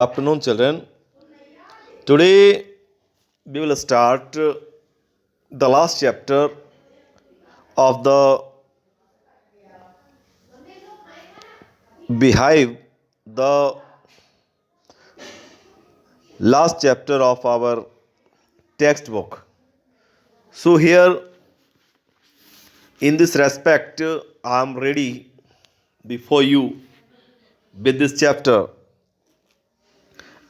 Afternoon, children. Today we will start the last chapter of the Beehive, the last chapter of our textbook. So, here in this respect, I am ready before you with this chapter.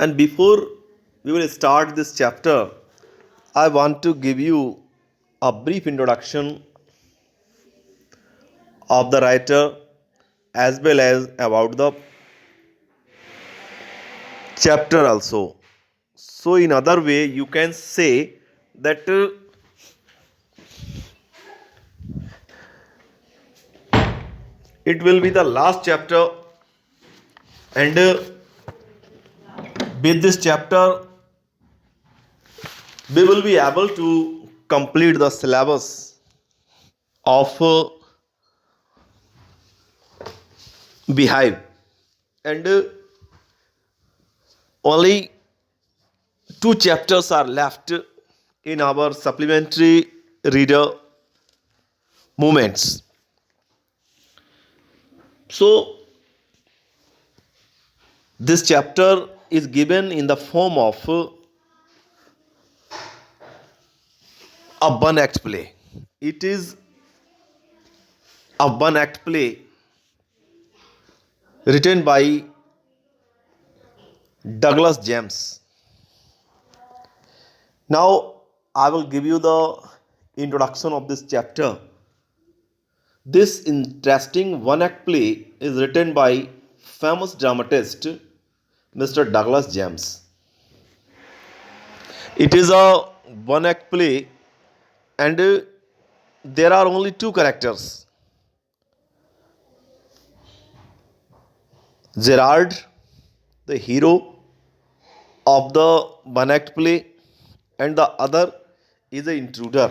And before we will start this chapter, I want to give you a brief introduction of the writer as well as about the chapter also. So, in other way, you can say that it will be the last chapter, and with this chapter, we will be able to complete the syllabus of Beehive, and only two chapters are left in our supplementary reader movements. So, this chapter is given in the form of a one act play. It is a one act play written by Douglas James. Now, I will give you the introduction of this chapter. This interesting one act play is written by famous dramatist Mr. Douglas James. It is a one act play, and there are only two characters, Gerard, the hero of the one act play, and the other is an intruder.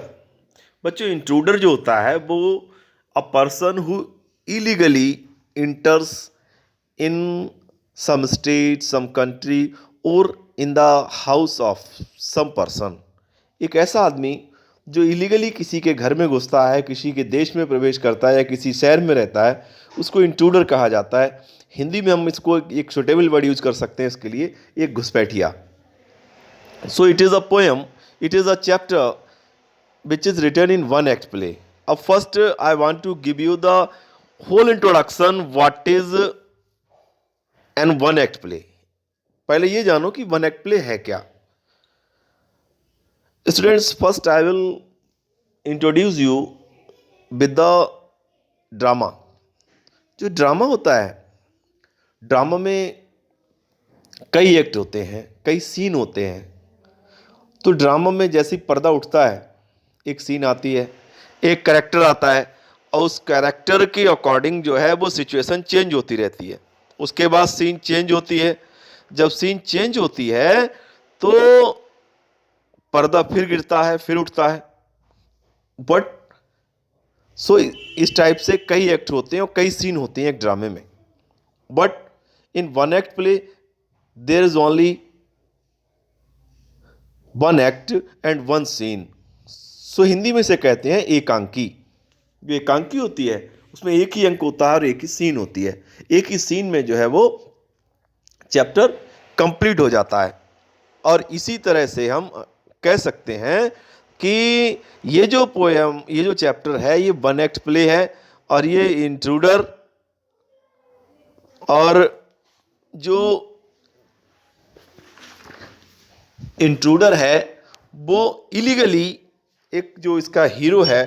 बच्चों, intruder जो होता है वो a person who illegally enters in some state, some country or in the house of some person. एक ऐसा आदमी जो illegally किसी के घर में घुसता है, किसी के देश में प्रवेश करता है या किसी शहर में रहता है, उसको इंट्रूडर कहा जाता है. हिंदी में हम इसको एक सुटेबल वर्ड यूज कर सकते हैं इसके लिए, एक घुसपैठिया. So it is a poem, it is a chapter which is written in one act play. First, I want to give you the whole introduction what is an one act play. पहले ये जानो कि one act play है क्या. Students, first I will introduce you with the drama. जो drama होता है, drama में कई एक्ट होते हैं, कई सीन होते हैं. तो ड्रामा में जैसे पर्दा उठता है, एक सीन आती है, एक कैरेक्टर आता है, और उस कैरेक्टर के अकॉर्डिंग जो है वो सिचुएशन चेंज होती रहती है. उसके बाद सीन चेंज होती है. जब सीन चेंज होती है तो पर्दा फिर गिरता है, फिर उठता है. बट सो इस टाइप से कई एक्ट होते हैं और कई सीन होते हैं एक ड्रामे में. But in one act play there is only one act and one scene. So Hindi में से कहते हैं एकांकी. जो एकांकी होती है उसमें एक ही अंक होता है और एक ही सीन होती है. एक ही सीन में जो है वो चैप्टर कंप्लीट हो जाता है. और इसी तरह से हम कह सकते हैं कि ये जो पोएम, ये जो चैप्टर है, ये वन एक्ट प्ले है. और ये इंट्रूडर और जो इंट्रूडर है वो इलीगली, एक जो इसका हीरो है,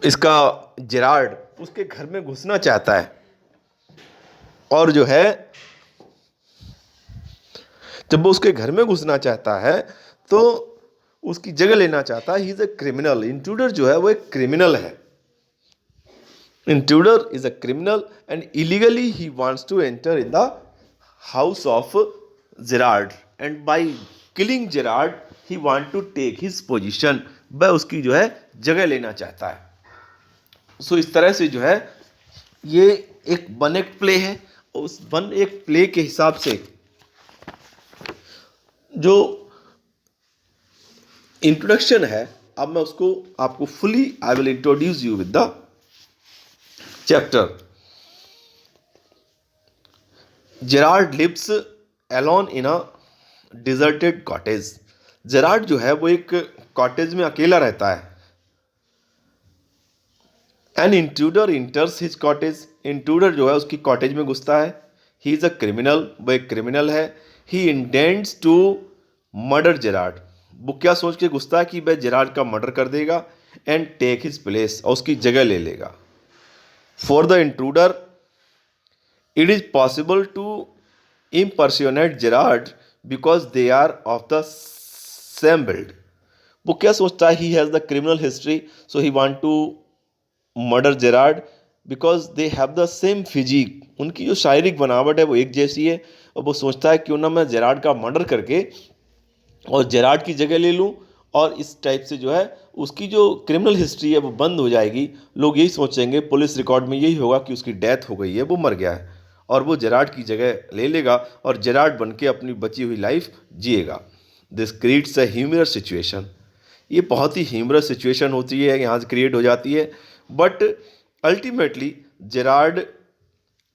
इसका जेरार्ड, उसके घर में घुसना चाहता है. और जो है जब वो उसके घर में घुसना चाहता है तो उसकी जगह लेना चाहता है. He is a criminal. Intruder जो है वो एक क्रिमिनल है. Intruder is a criminal and illegally he wants to enter in the house of Gerard, and by killing Gerard he want to take his position. वह उसकी जो है जगह लेना चाहता है. सो इस तरह से जो है ये एक वन एक्ट प्ले है. उस वन एक प्ले के हिसाब से जो इंट्रोडक्शन है, अब मैं उसको आपको fully I will introduce you with the chapter. Gerard lives alone in a deserted cottage. Gerard जो है वो एक कॉटेज में अकेला रहता है। An intruder enters his cottage. Intruder जो है उसकी कॉटेज में घुसता है। ही इज अ क्रिमिनल, वो एक क्रिमिनल है। He intends to murder Gerard. वो क्या सोच के घुसता है कि वह जेरार्ड का मर्डर कर देगा एंड टेक हिज प्लेस, और उसकी जगह ले लेगा। For the intruder it is possible to impersonate Gerard because they are of the same build. वो क्या सोचता है, he has the criminal history, so he want to murder Gerard because they have the same physique. उनकी जो शारीरिक बनावट है वो एक जैसी है, और वो सोचता है क्यों ना मैं जेरार्ड का मर्डर करके और जेरार्ड की जगह ले लूँ, और इस टाइप से जो है उसकी जो क्रिमिनल हिस्ट्री है वो बंद हो जाएगी। लोग यही सोचेंगे, पुलिस रिकॉर्ड में यही होगा कि उसकी डेथ हो गई है, वो मर गया है, और वो जेरार्ड की जगह ले लेगा और जेरार्ड बन के अपनी बची हुई लाइफ जिएगा। This creates a humorous situation. ये बहुत ही ह्यूमरस सिचुएशन होती है, यहाँ से क्रिएट हो जाती है। But ultimately Gerard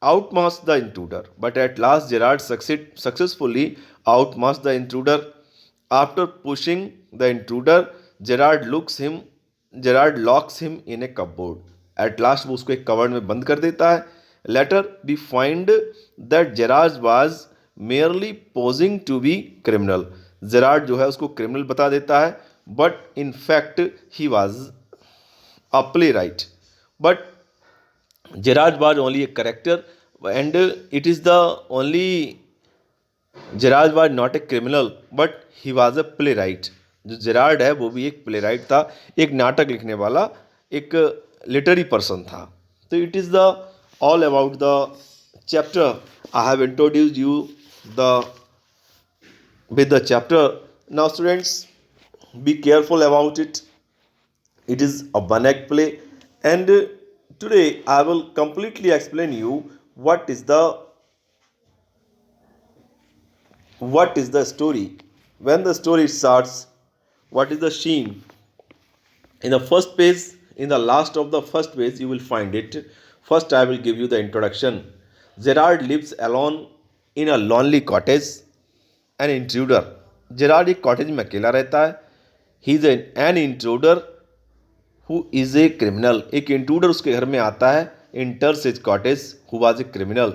outmasked the intruder, but at last Gerard successfully outmasked the intruder. After pushing the intruder, Gerard locks him in a cupboard. At last वो उसको एक कवर्ड में बंद कर देता है। Later we find that Gerard was merely posing to be criminal. Gerard जो है उसको क्रिमिनल बता देता है, but in fact he was a playwright. But Gerard was only a character, and it is the only Gerard was not a criminal, but he was a playwright. जो Gerrard है वो भी एक प्लेराइट था, एक नाटक लिखने वाला, एक लिटरी पर्सन था। तो it is the all about the chapter. I have introduced you the with the chapter. Now students, be careful about it. It is a one act play, and today I will completely explain you what is the story. When the story starts, what is the scene? In the first page, in the last of the first page you will find it. First I will give you the introduction. Gerard lives alone in a lonely cottage. An intruder. Gerard एक cottage में अकेला रहता है। He is an intruder who is a criminal. एक intruder उसके घर में आता है, enters his cottage, who was a criminal.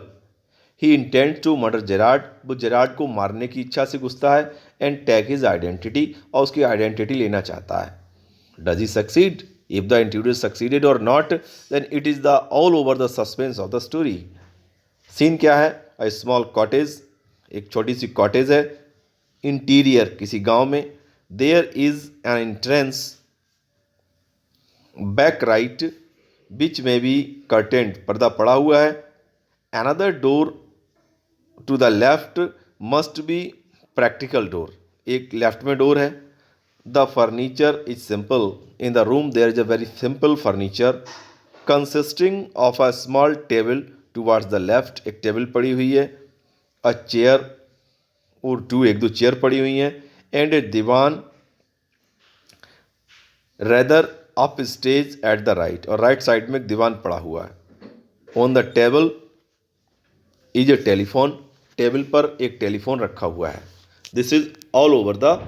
He intend to murder Gerard. वो जेरार्ड को मारने की इच्छा से घुसता है एंड टेक हिज आइडेंटिटी, और उसकी आइडेंटिटी लेना चाहता है। Does he succeed? If the intruder succeeded or not, then it is the all over the suspense of the story. Scene क्या है? अ स्मॉल कॉटेज, एक छोटी सी कॉटेज है, इंटीरियर किसी गांव में। There is an entrance back right which may be curtained, पर्दा पड़ा हुआ है। Another door to the left must be practical door, एक लेफ्ट में डोर है। The furniture is simple. In the room there is a very simple furniture consisting of a small table towards the left, एक table पड़ी हुई है। अ chair और एक दो चेयर पड़ी हुई हैं, and a divan rather up stage at the right, और राइट साइड में एक दीवान पड़ा हुआ है। On the table is a telephone, table पर एक टेलीफोन रखा हुआ है। This is all over the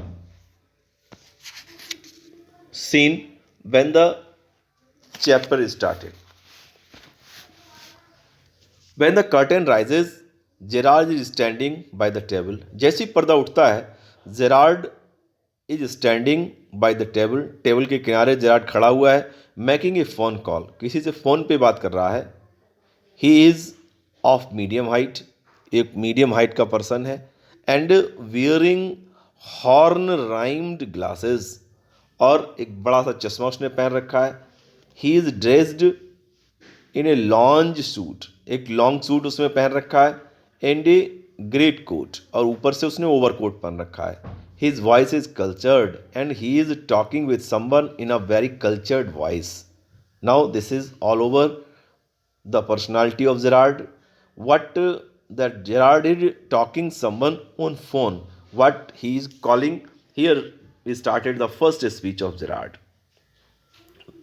scene when the chapter started. When the curtain rises, Gerard is standing by the table. जैसे ही पर्दा उठता है, Gerard is standing by the table, table के किनारे जेरार्ड खड़ा हुआ है। मेकिंग ए फ़ोन कॉल, किसी से फ़ोन पे बात कर रहा है। He is of medium height, एक मीडियम हाइट का पर्सन है। And wearing horn rhymed glasses, और एक बड़ा सा चश्मा उसने पहन रखा है। He is dressed in A lounge suit, एक लॉन्ग सूट उसमें पहन रखा है। एंड ए ग्रेट कोट, और ऊपर से उसने ओवर कोट पहन रखा है। His voice is cultured and he is talking with someone in a very cultured voice. Now this is all over the personality of Gerard. What that Gerard is talking someone on phone. What he is calling here, we started the first speech of Gerard.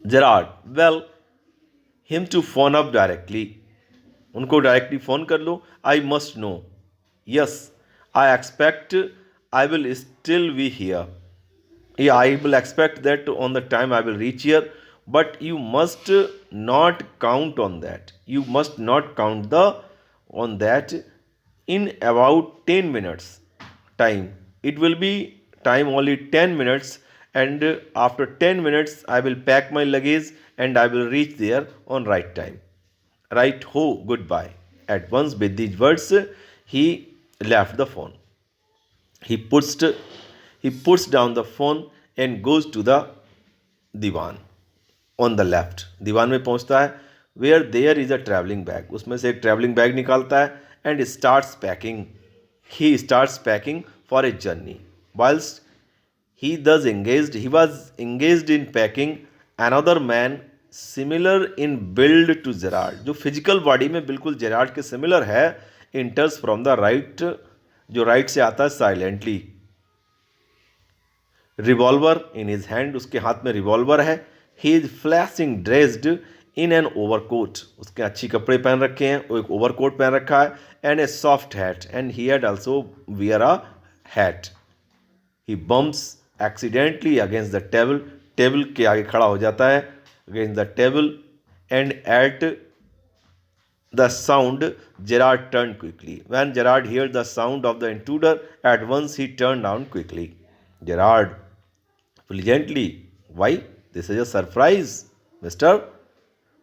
Gerard, well, him to phone up directly. उनको directly phone कर लो. I must know. Yes, I expect I will still be here. Yeah, I will expect that on the time I will reach here, but you must not count on that. You must not count the on that in about 10 minutes time. It will be time only 10 minutes, and after 10 minutes I will pack my luggage and I will reach there on right time. Right ho, goodbye. At once with these words he left the phone. He puts he puts down the phone and goes to the divan on the left. दीवान में पहुंचता है. Where there is a travelling bag. उसमें से एक travelling bag निकालता है and starts packing. He starts packing for a journey. Whilst he thus engaged he was engaged in packing another man similar in build to Gerard. जो physical body में बिल्कुल Gerard के similar है, enters from the right, जो right से आता है silently. Revolver in his hand. उसके हाथ में रिवॉल्वर है. He is flashing dressed in an overcoat. उसके अच्छी कपड़े पहन रखे हैं, वो एक ओवरकोट पहन रखा है. And a soft hat, and he had also wear a hat. He bumps accidentally against the table. Table के आगे खड़ा हो जाता है, against the table. And at the sound, Gerard turned quickly. When Gerard heard the sound of the intruder, at once he turned down quickly. Gerard, pleasantly, why? This is a surprise, mister.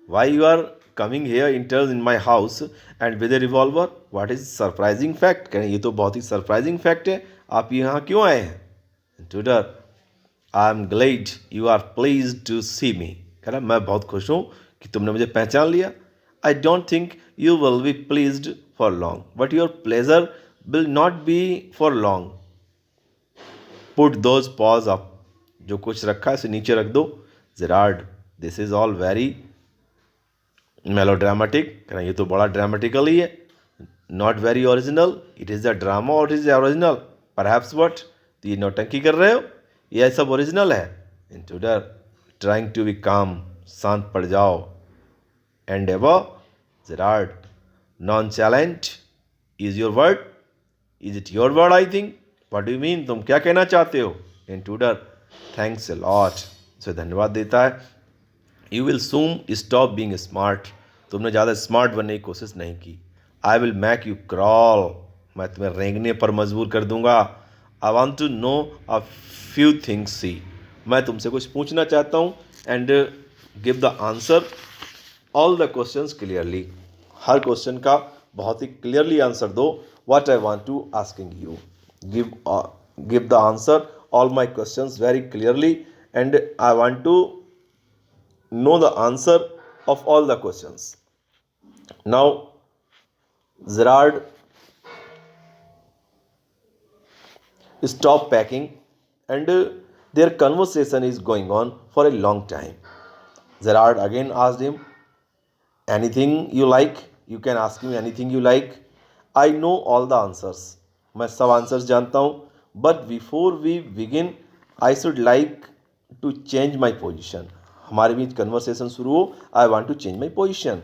Why you are coming here, enters in my house and with a revolver? What is surprising fact? कहें ये तो बहुत ही surprising fact है. आप यहाँ क्यों आए हैं? Intruder, I am glad you are pleased to see me. कह रहा मैं बहुत खुश हूँ कि तुमने मुझे पहचान लिया. I don't think you will be pleased for long, but your pleasure will not be for long. Put those paws up. जो कुछ रखा है उसे नीचे रख दो. Gerard, this is all very melodramatic. कहना ये तो बड़ा ड्रामेटिकल ही है. Not very original. It is a drama or it is original. Perhaps what? तो ये नौटंकी कर रहे हो, ये सब ओरिजिनल है. Intruder, trying to be calm. शांत पड़ जाओ. And ever, Gerard, nonchalant is your word? Is it your word, I think? What do you mean? तुम क्या कहना चाहते हो? Intruder, thanks a lot. उसे धन्यवाद देता है. You will soon stop being smart. तुमने ज़्यादा स्मार्ट बनने की कोशिश नहीं की. I will make you crawl. मैं तुम्हें रेंगने पर मजबूर कर दूंगा. I want to know a few things. See, मैं तुमसे कुछ पूछना चाहता हूँ and give the answer all the questions clearly. हर क्वेश्चन का बहुत ही क्लियरली आंसर दो. What I want to asking you, give the answer all my questions very clearly and I want to know the answer of all the questions. Now Gerard stop packing and their conversation is going on for a long time. Gerard again asked him, anything you like, you can ask me anything you like. I know all the answers. मैं सब answers जानता हूँ. But before we begin, I should like to change my position. हमारे बीच conversation शुरू हो. I want to change my position.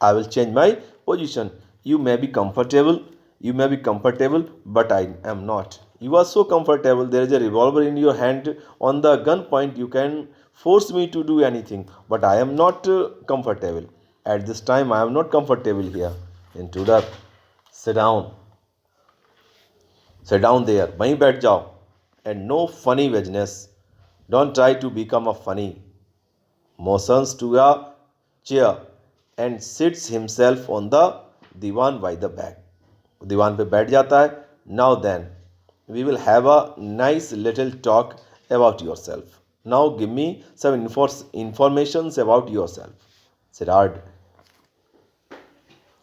I will change my position. You may be comfortable. You may be comfortable, but I am not. You are so comfortable. There is a revolver in your hand. On the gun point, you can force me to do anything, but I am not comfortable. At this time, I am not comfortable here. Intruder, sit down. Sit down there. वहीं बैठ जाओ. And no funny business. Don't try to become a funny. Motions to a chair and sits himself on the divan by the back. दीवान पे बैठ जाता है. Now then, we will have a nice little talk about yourself. Now give me some informations about yourself. Gerard,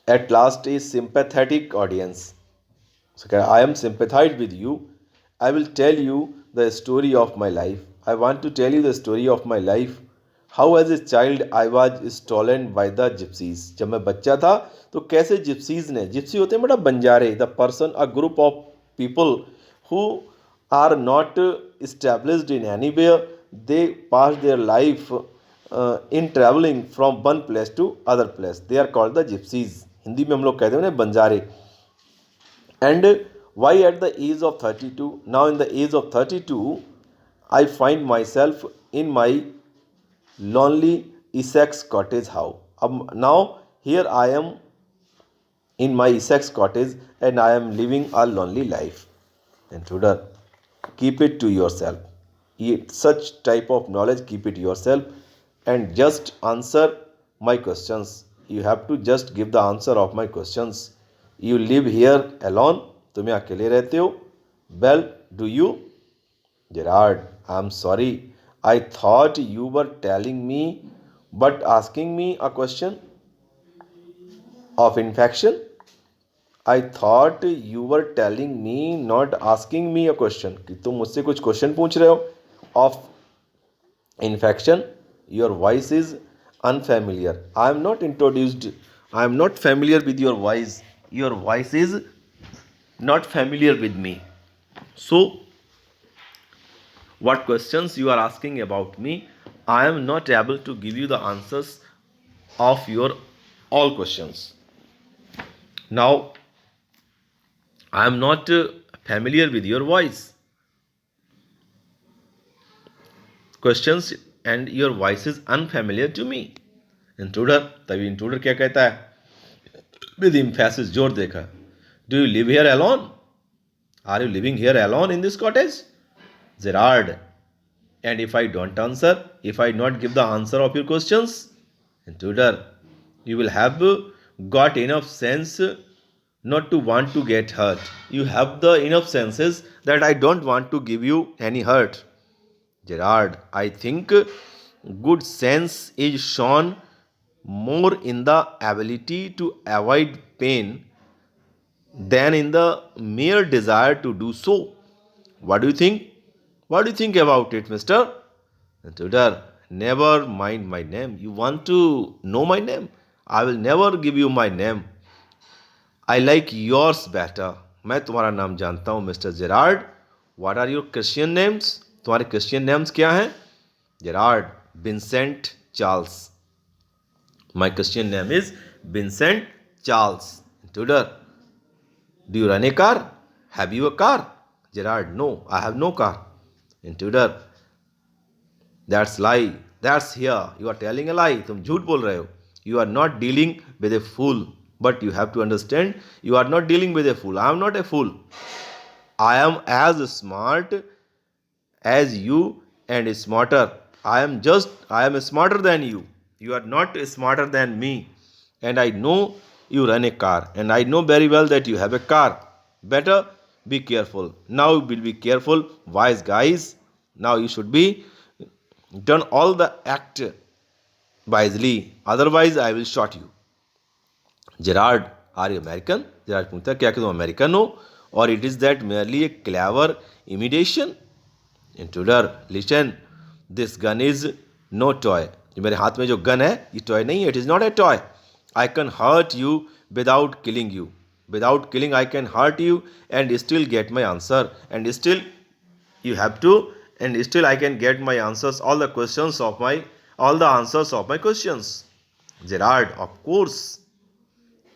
at last a sympathetic audience. So I am sympathized with you. I will tell you the story of my life. I want to tell you the story of my life. How as a child I was stolen by the gypsies, जब मैं बच्चा था तो कैसे gypsies ने, Gypsy होते हैं बेटा बंजारे, the person a group of people who are not established in anywhere, they pass their life in traveling from one place to other place, they are called the gypsies, Hindi में हम लोग कहते हैं उन्हें बंजारे. And why at the age of 32, now in the age of 32 I find myself in my lonely Essex cottage house. Now here I am in my Essex cottage and I am living a lonely life. Intruder, keep it to yourself. Such type of knowledge, keep it yourself and just answer my questions. You have to just give the answer of my questions. You live here alone, तुम यहाँ अकेले रहते हो. Well, do you? Gerard, I am sorry. I thought you were telling me but asking me a question of infection. I thought you were telling me not asking me a question, कि तुम मुझसे कुछ question पूछ रहे हो. Of infection, your voice is unfamiliar. I am not introduced, I am not familiar with your voice. Your voice is not familiar with me. So what questions you are asking about me, I am not able to give you the answers of your all questions. Now I am not familiar with your voice questions and your voice is unfamiliar to me. Intruder, तभी intruder क्या कहता है with emphasis, जोर देखा. Do you live here alone? Are you living here alone in this cottage? Gerard, and if I don't answer, if I not give the answer of your questions, Intruder, you will have got enough sense not to want to get hurt. You have the enough senses that I don't want to give you any hurt. Gerard, I think good sense is shown more in the ability to avoid pain than in the mere desire to do so. What do you think? What do you think about it, mister? Intruder, never mind my name. You want to know my name? I will never give you my name. I like yours better. मैं तुम्हारा नाम जानता हूँ mister Gerard. What are your Christian names? तुम्हारे Christian names क्या हैं? Gerard, Vincent Charles. My Christian name is Vincent Charles. Intruder, do you run a car? Have you a car? Gerard, no, I have no car. Intruder, that's lie. That's here. You are telling a lie. तुम झूठ बोल रहे हो. You are not dealing with a fool. But you have to understand, you are not dealing with a fool. I am not a fool. I am as smart as you and smarter. I am smarter than you. You are not smarter than me. And I know you run a car. And I know very well that you have a car. Better be careful. Now you will be careful, wise guys. Now you should be done all the act wisely. Otherwise, I will shot you. Gerard, are you American? Gerard पूछता है क्या कि तुम American हो? Or it is that merely a clever imitation? Intruder, listen, this gun is no toy. जो मेरे हाथ में जो गन है ये टॉय नहीं है. It is not a toy. I can hurt you without killing you. Without killing, I can hurt you and still get my answer. And still you have to, and still I can get my answers, all the answers of my questions. Gerard, of course.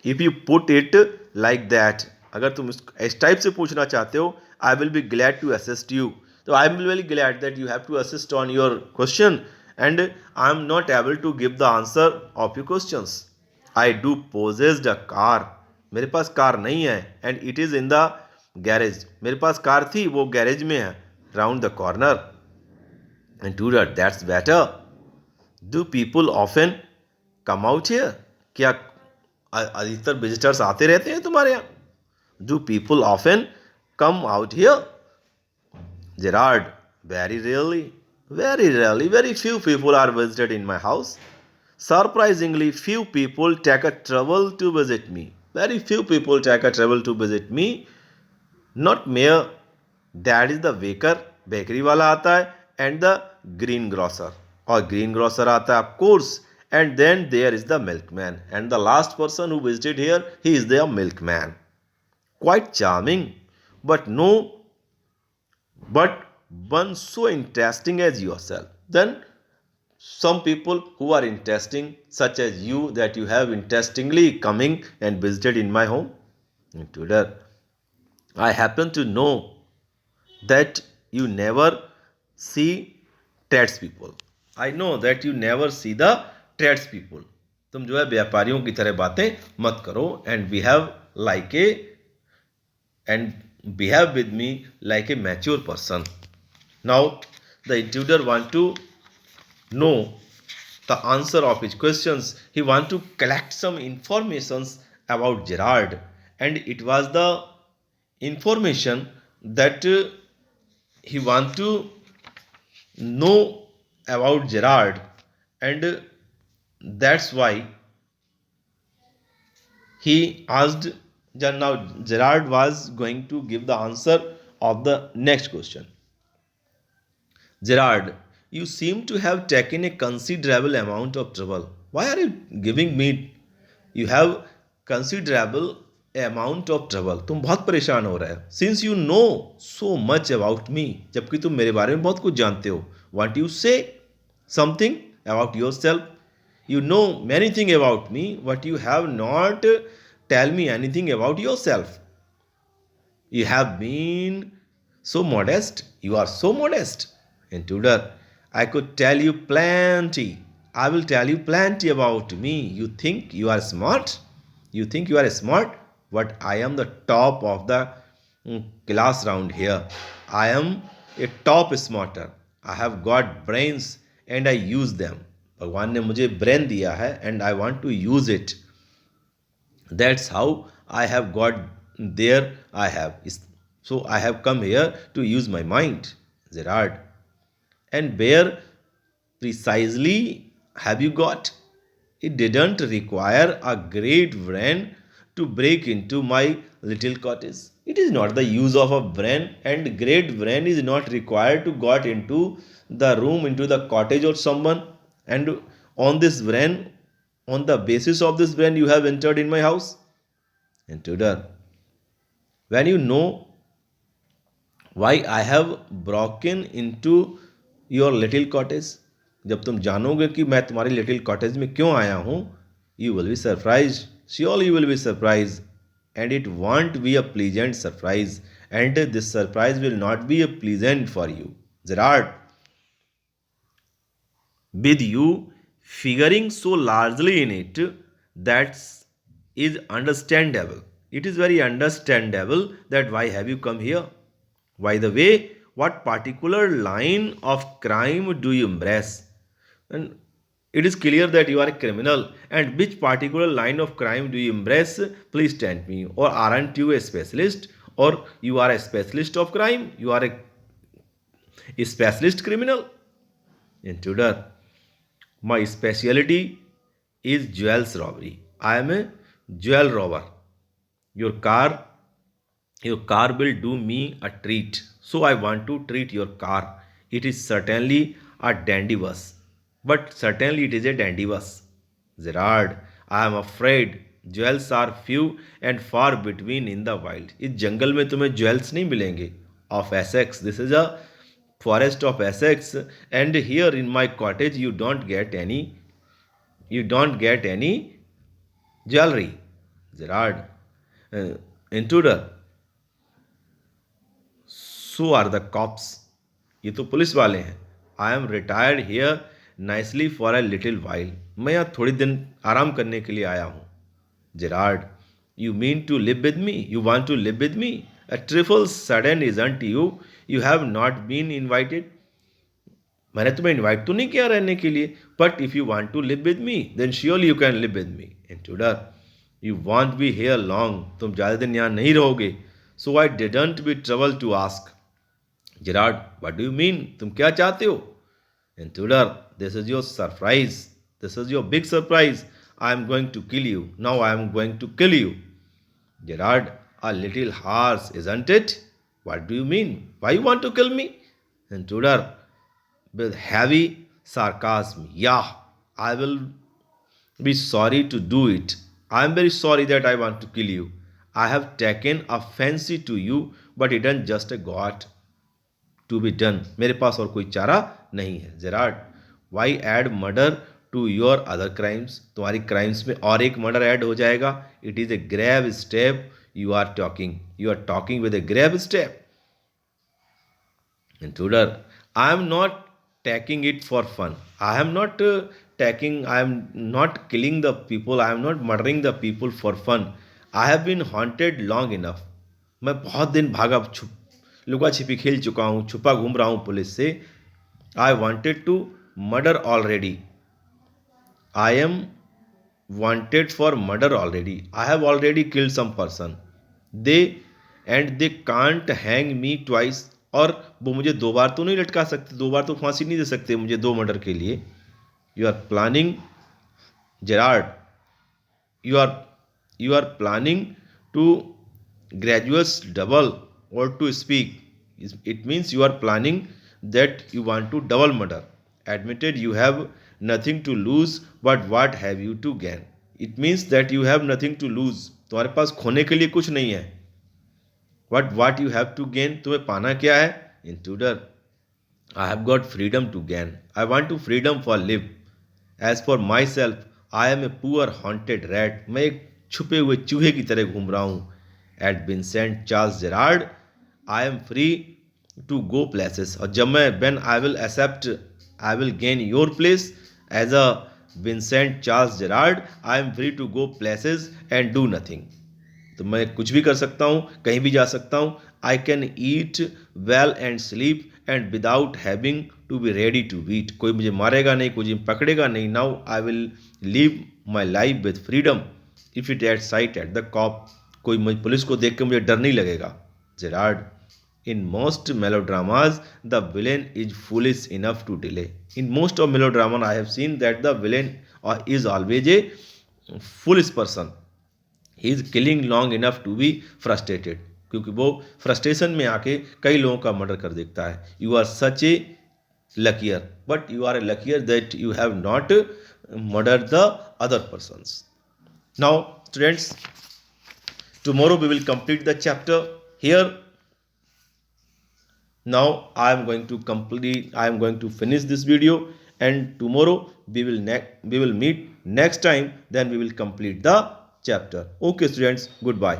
If you put it like that, अगर तुम इस type से पूछना चाहते हो, I will be glad to assist you. So I am very glad that you have to assist on your question and I am not able to give the answer of your questions. I do possess a car. मेरे पास car नहीं है and it is in the garage. मेरे पास car थी, वो garage में है, round the corner. And do that, that's better. Do people often come out here? क्या अधिकतर विजिटर्स आते रहते हैं तुम्हारे यहाँ? Do people often come out here? Gerard, very rarely. Very rarely. Very few people are visited in my house. Surprisingly, few people take a trouble to visit me. Very few people take a trouble to visit me. Not mere. That is the baker, bakery वाला आता है, and the greengrocer. और green grocer आता है, of course. And then there is the milkman. And the last person who visited here, he is the milkman. Quite charming, but no, but one so interesting as yourself. Then some people who are interesting, such as you, that you have interestingly coming and visited in my home. Intruder, I happen to know that you never see tradespeople. I know that you never see the tradespeople. तुम जो है व्यापारियों की तरह बातें मत करो. And behave with me like a mature person. Now the intruder want to know the answer of his questions. He want to collect some informations about Gerard, and it was the information that he want to know about Gerard, and that's why he asked. Now Gerard was going to give the answer of the next question. Gerard, you seem to have taken a considerable amount of trouble. Why are you giving me? You have considerable amount of trouble. तुम बहुत परेशान हो रहे हो. Since you know so much about me, जबकि तुम मेरे बारे में बहुत कुछ जानते हो. Want you say something about yourself? You know many things about me, but you have not tell me anything about yourself. You have been so modest. You are so modest. Intruder, I could tell you plenty. I will tell you plenty about me. You think you are smart? You think you are smart? But I am the top of the class round here. I am a top smarter. I have got brains and I use them. भगवान ने मुझे brain दिया है and I want to use it. That's how I have got there. So I have come here to use my mind. Gerard, and where precisely have you got? It didn't require a great brain to break into my little cottage. It is not the use of a brain, and great brain is not required to got into the room, into the cottage or someone. And on this brain, on the basis of this brain, you have entered in my house. Intruder, when you know why I have broken into your little cottage, जब तुम जानोगे कि मैं तुम्हारी little cottage में क्यों आया हूं, you will be surprised. Surely you will be surprised, and it won't be a pleasant surprise, and this surprise will not be a pleasant for you. Gerard, with you figuring so largely in it, that is understandable. It is very understandable that why have you come here. By the way, what particular line of crime do you embrace? And it is clear that you are a criminal. And which particular line of crime do you embrace? Please tell me. Or aren't you a specialist? Or you are a specialist of crime? You are a specialist criminal? Intruder, my specialty is jewels robbery. I am a jewel robber. Your car will do me a treat. So I want to treat your car. It is certainly a dandy bus. But certainly it is a dandy bus. Gerard, I am afraid jewels are few and far between in the wild. इस जंगल में तुम्हें jewels नहीं मिलेंगे. Of Essex. This is a forest of Essex, and here in my cottage you don't get any jewelry. Gerard, intruder, so are the cops. ये तो police वाले हैं. I am retired here nicely for a little while. मैं यहाँ थोड़ी दिन आराम करने के लिए आया हूँ. Gerard, you mean to live with me? You want to live with me? A trifle sudden, isn't you? You have not been invited. मैंने तुम्हें इनवाइट तो नहीं किया रहने के लिए. But if you want to live with me, then surely you can live with me. Intruder, you won't be here long. तुम ज़्यादा दिन यहाँ नहीं रहोगे. So I didn't be trouble to ask. Gerard, what do you mean? तुम क्या चाहते हो? Intruder, this is your surprise. This is your big surprise. I am going to kill you. Now I am going to kill you. Gerard, a little harsh, isn't it? What do you mean? Why you want to kill me? Intruder, with heavy sarcasm. Yeah, I will be sorry to do it. I am very sorry that I want to kill you. I have taken a fancy to you, but it done just got to be done. मेरे पास और कोई चारा नहीं है. Gerard, why add murder to your other crimes? तुम्हारी crimes में और एक मर्डर ऐड हो जाएगा. It is a grave step you are talking with a grave step. Intruder, I am not taking it for fun. I am not killing the people. I am not murdering the people for fun. I have been haunted long enough. मैं बहुत दिन भागा लुका छिपी खेल चुका हूँ, छुपा घूम रहा हूँ पुलिस से. I wanted to murder already. I am wanted for murder already. I have already killed some person. They can't hang me twice. और वो मुझे दो बार तो नहीं लटका सकते, दो बार तो फांसी नहीं दे सकते मुझे दो मर्डर के लिए. You are planning, Gerard, you are planning to gracious double or to speak. It means you are planning that you want to double murder. Admitted you have nothing to lose, but what have you to gain? It means that you have nothing to lose. तुम्हारे पास खोने के लिए कुछ नहीं है. what you have to gain? तुम्हें पाना क्या है? Intruder, I have got freedom to gain. I want to freedom for live. As for myself, I am a poor haunted rat. मैं एक छुपे हुए चूहे की तरह घूम रहा हूँ. At Vincent Charles Gerard, I am free to go places. और जब मैं I will gain your place as a Vincent Charles Gerard. I am free to go places and do nothing. तो मैं कुछ भी कर सकता हूँ, कहीं भी जा सकता हूँ. I can eat well and sleep and without having to be ready to beat. कोई मुझे मारेगा नहीं, कोई मुझे पकड़ेगा नहीं. Now I will live my life with freedom if it at sight at the cop. कोई मुझे पुलिस को देख के मुझे डर नहीं लगेगा. Gerard, in most melodramas the villain is foolish enough to delay. In most of melodrama I have seen that the villain is always a foolish person. He is killing long enough to be frustrated. क्योंकि वो frustration में आके कई लोगों का murder कर देता है. You are such a luckier, but you are a luckier that you have not murder the other persons. Now students, tomorrow we will complete the chapter here. Now I am going to finish this video, and tomorrow we will meet next time. Then we will complete the chapter. Okay students, goodbye.